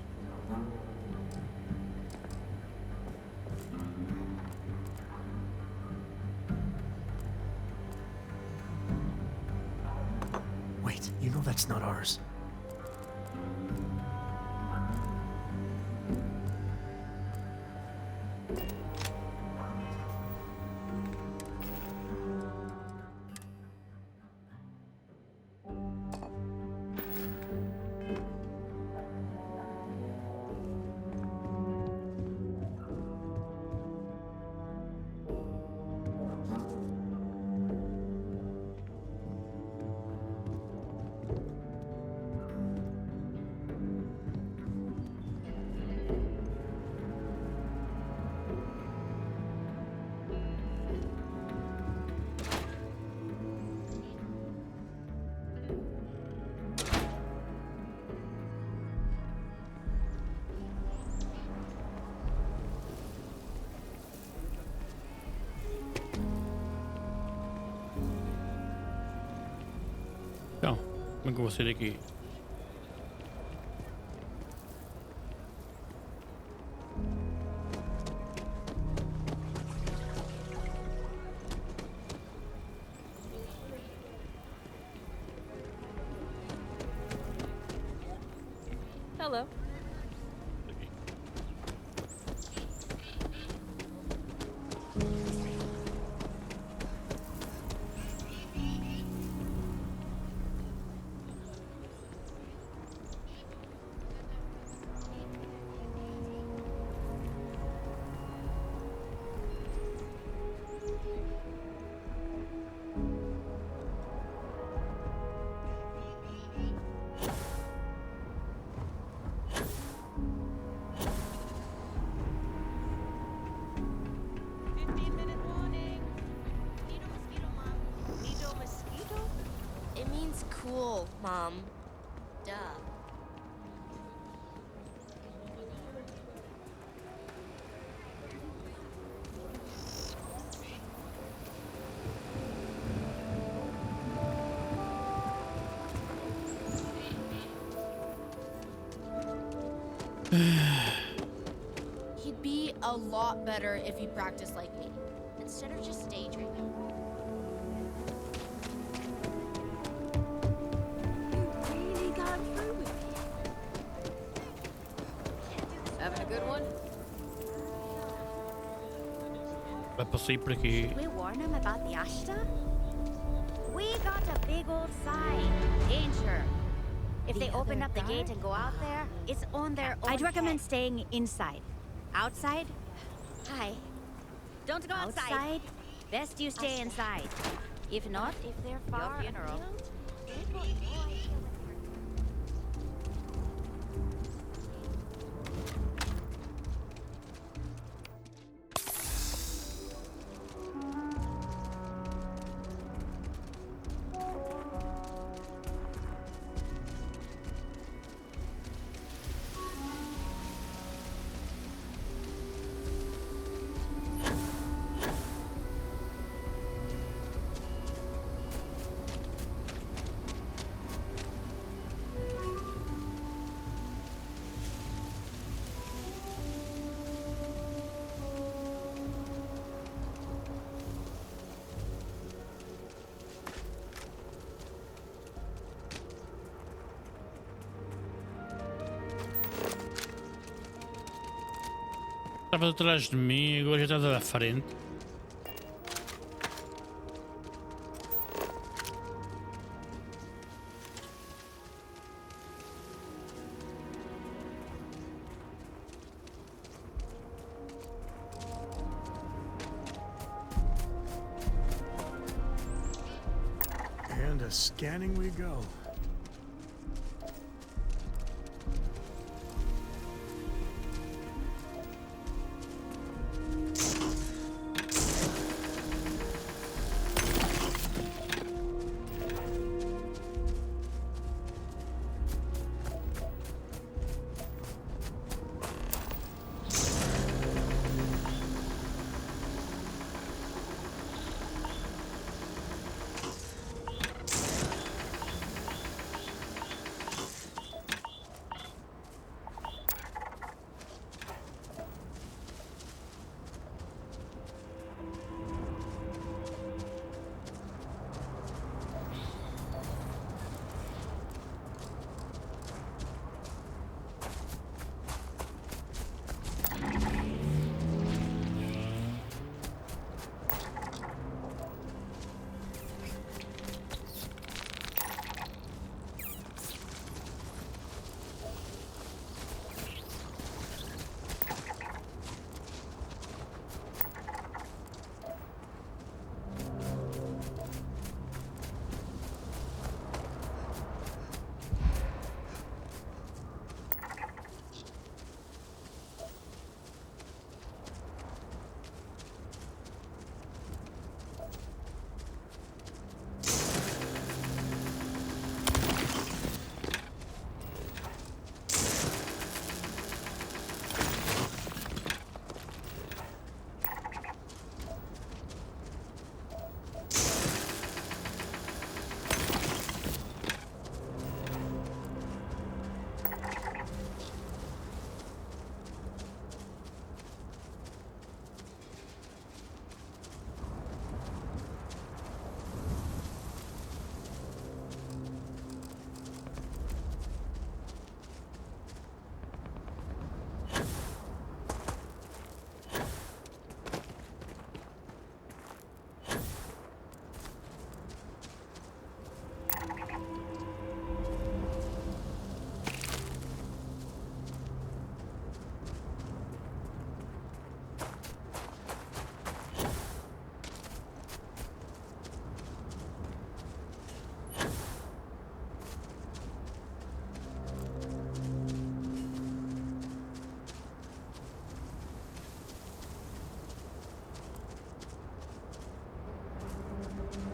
Wait, you know that's not ours. Então, como é que eu vou sair daqui? Hello. It means cool, Mom. Duh. He'd be a lot better if he practiced like me, instead of just daydreaming. Really got through with it. Having a good one? Vai para sair por aqui. We warn him about the Ashta? We got a big old sign. Danger. If they open up the gate and go out there, it's on their own. I'd recommend staying inside. Outside? Hi. Don't go outside. Best you stay inside. If not, if they're far funeral. Estava atrás de mim, agora já estás à frente. And a scanning we go.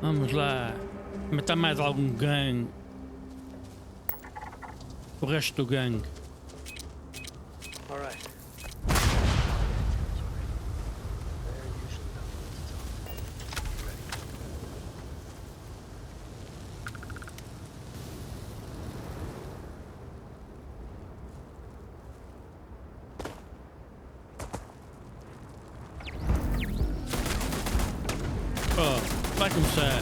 Vamos lá. Matar mais algum gangue. O resto do gangue. All right. Oh, vai começar.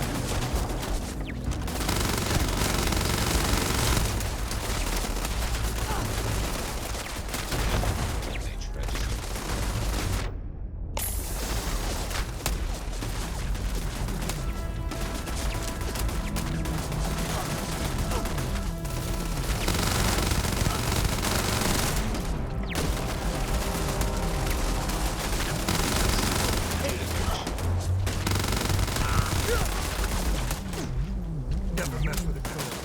Never mess with a code.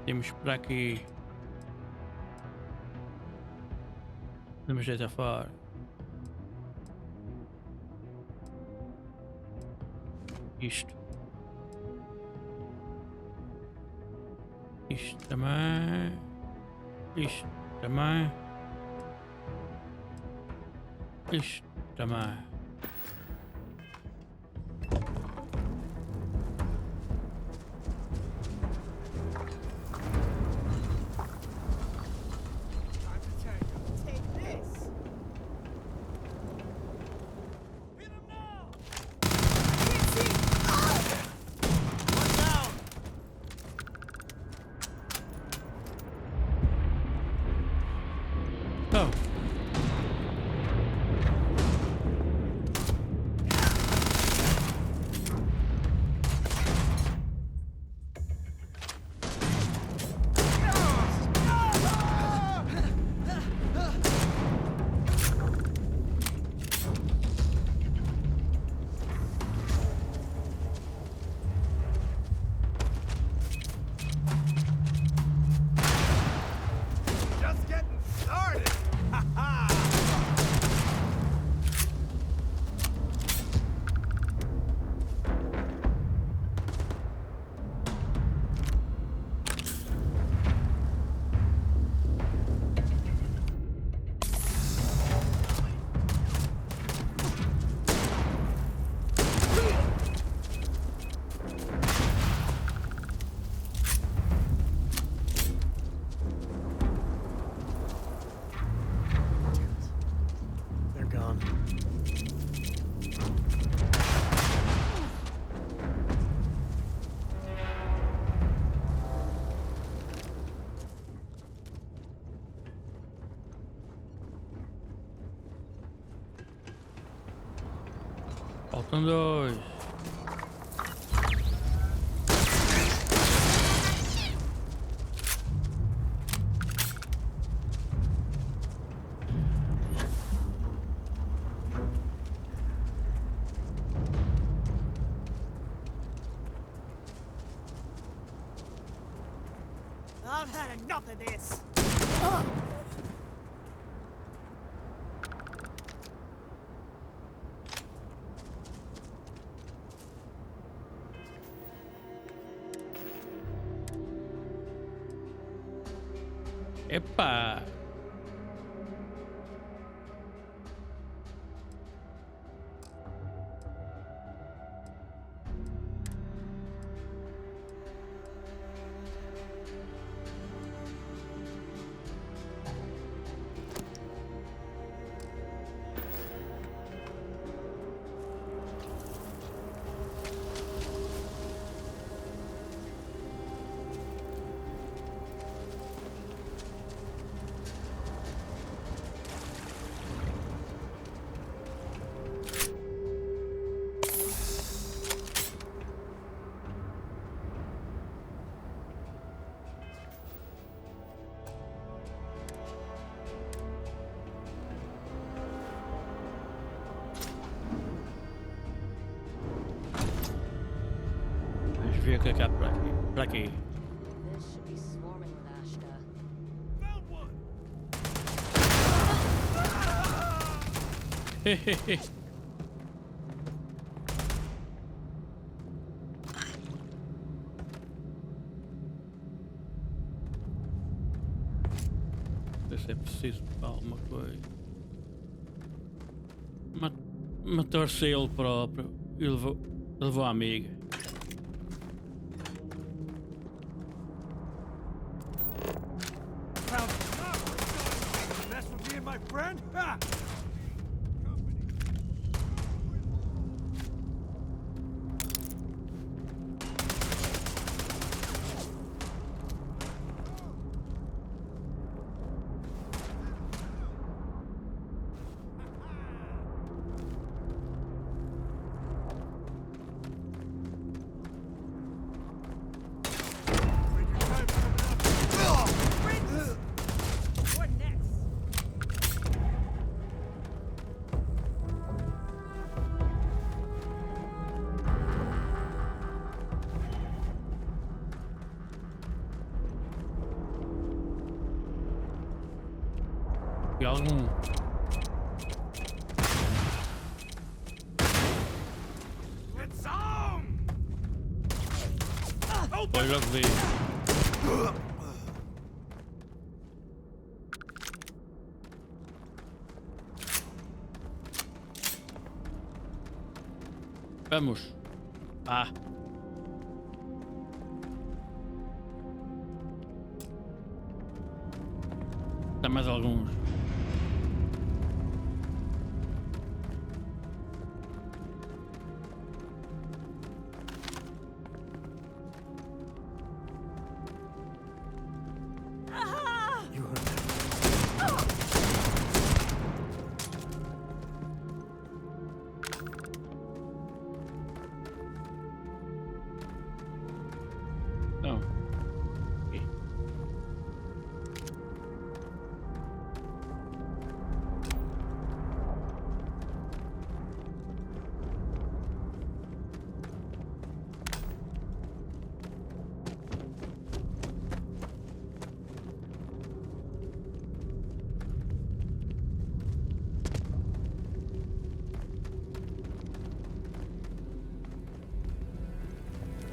Temos por aqui. Vamos deitar fora. Isto. Isto também. Isto também. Isto também. Faltam dois. I've had enough of this. Epa! Vamos ver o que é que há por aqui. Por aqui. This should be swarming with Ashta. Hehehe. Ver se é preciso para alguma coisa. Matou-se ele próprio e levou a amiga. Mess with me and my friend? Ha! What next? E algum. It's on! Olha logo vi. Vamos. Ah. Tem mais alguns. Não. Aqui.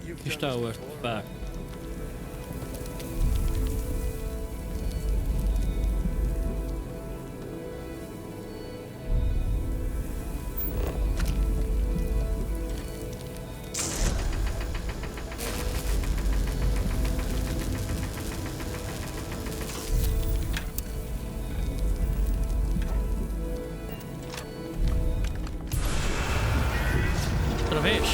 Aqui está o artefato. Outra vez?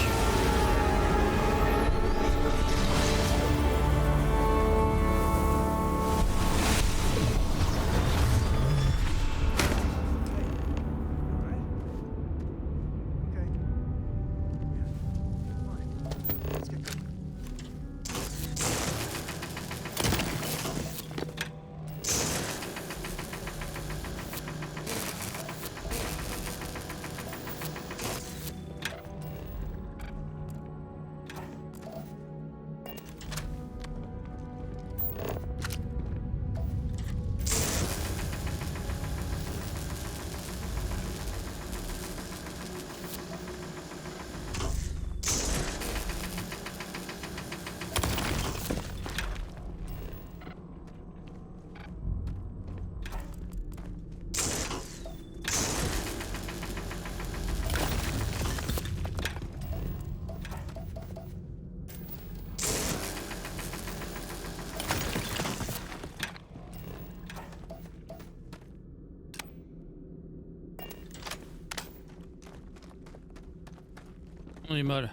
Vamos embora.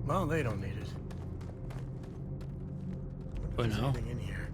Well, they don't need it. But no. Anything in here?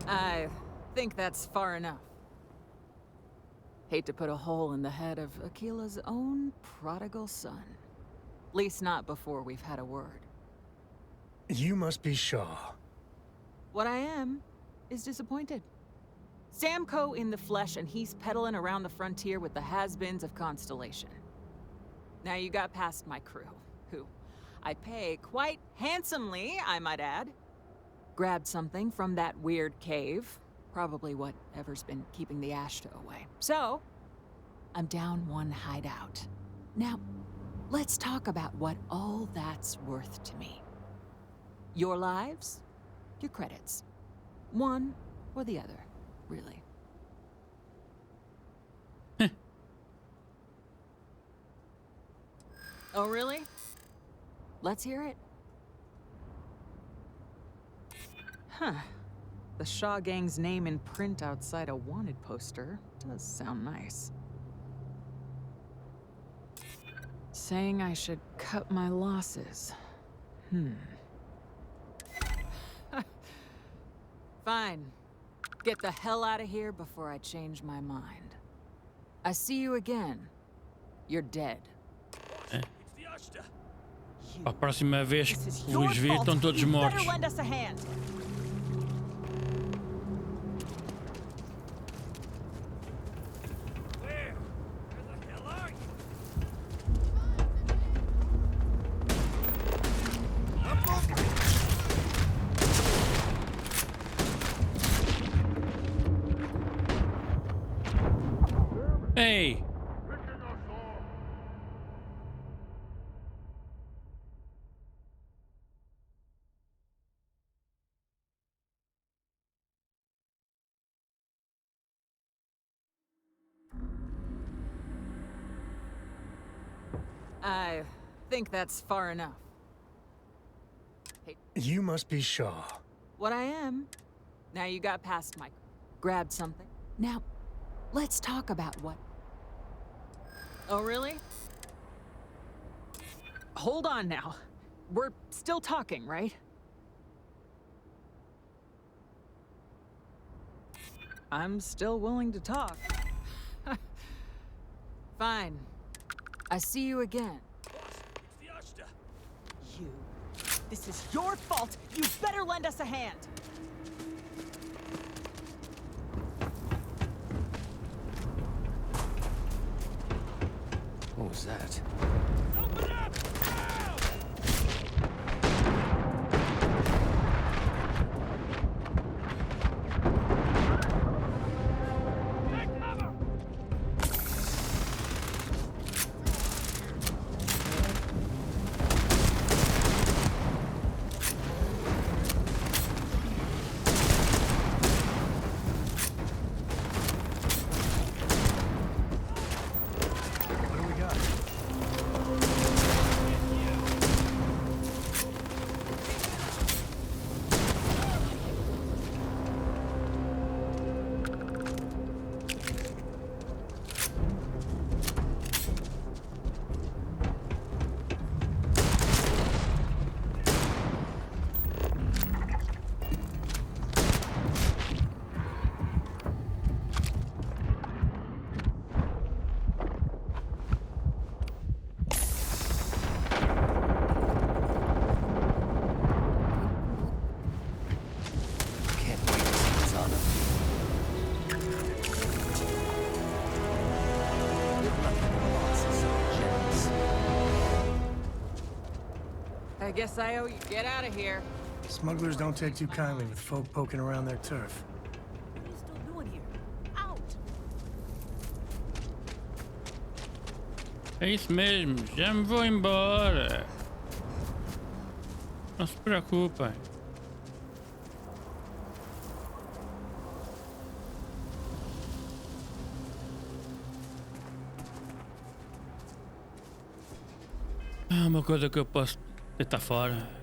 I think that's far enough. Hate to put a hole in the head of Akila's own prodigal son. At least not before we've had a word. You must be Shaw. What I am is disappointed. Samco in the flesh, and he's peddling around the frontier with the has-beens of Constellation. Now you got past my crew, who I pay quite handsomely, I might add. Grabbed something from that weird cave. Probably whatever's been keeping the Ashta away. So, I'm down one hideout. Now, let's talk about what all that's worth to me. Your lives, your credits. One or the other, really. Oh, really? Let's hear it. Huh. The Shaw Gang's name in print outside a wanted poster does sound nice. Saying I should cut my losses. Fine. Get the hell out of here before I change my mind. I see you again. You're dead. A próxima vez que os vir estão todos mortos. Hey! I think that's far enough. Hey. You must be Shaw. What I am. Now you got past my... Grabbed something. Now, let's talk about what... Oh, really? Hold on now. We're still talking, right? I'm still willing to talk. Fine. I see you again. You. This is your fault. You better lend us a hand. What was that? Open up! guess I owe you. Get out of here. Smugglers don't take too kindly with folk poking around their turf. What are you still doing here? Out! É isso mesmo, já me vou embora. Não se preocupem. Uma coisa que eu posso deitar fora.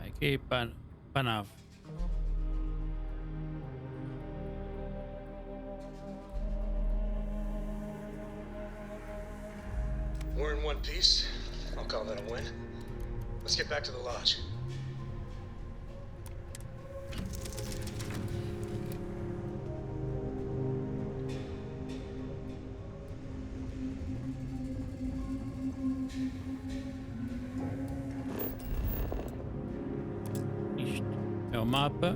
Aqui para a nave. We're in one piece. I'll call that a win. Let's get back to the lodge. É o mapa.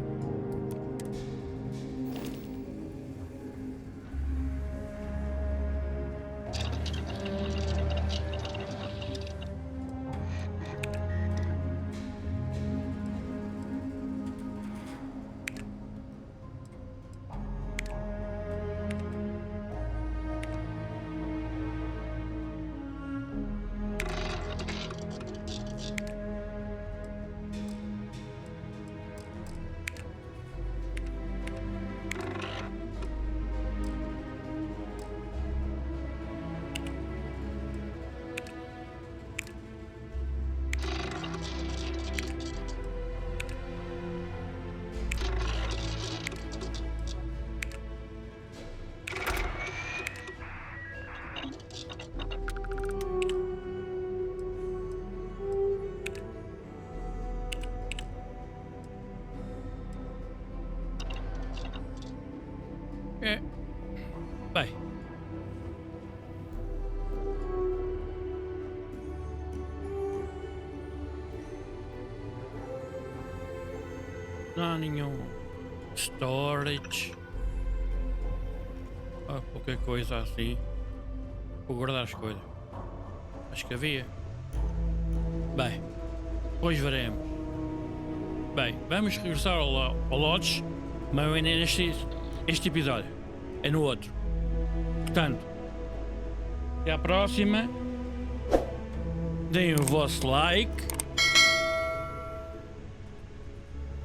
Bem. Não há nenhum storage ou qualquer coisa assim para guardar as coisas. Acho que havia. Bem, depois veremos. Bem, vamos regressar ao Lodge, mas não é neste episódio, é no outro. Portanto, até à próxima. Deem o vosso like.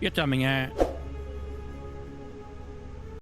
E até amanhã.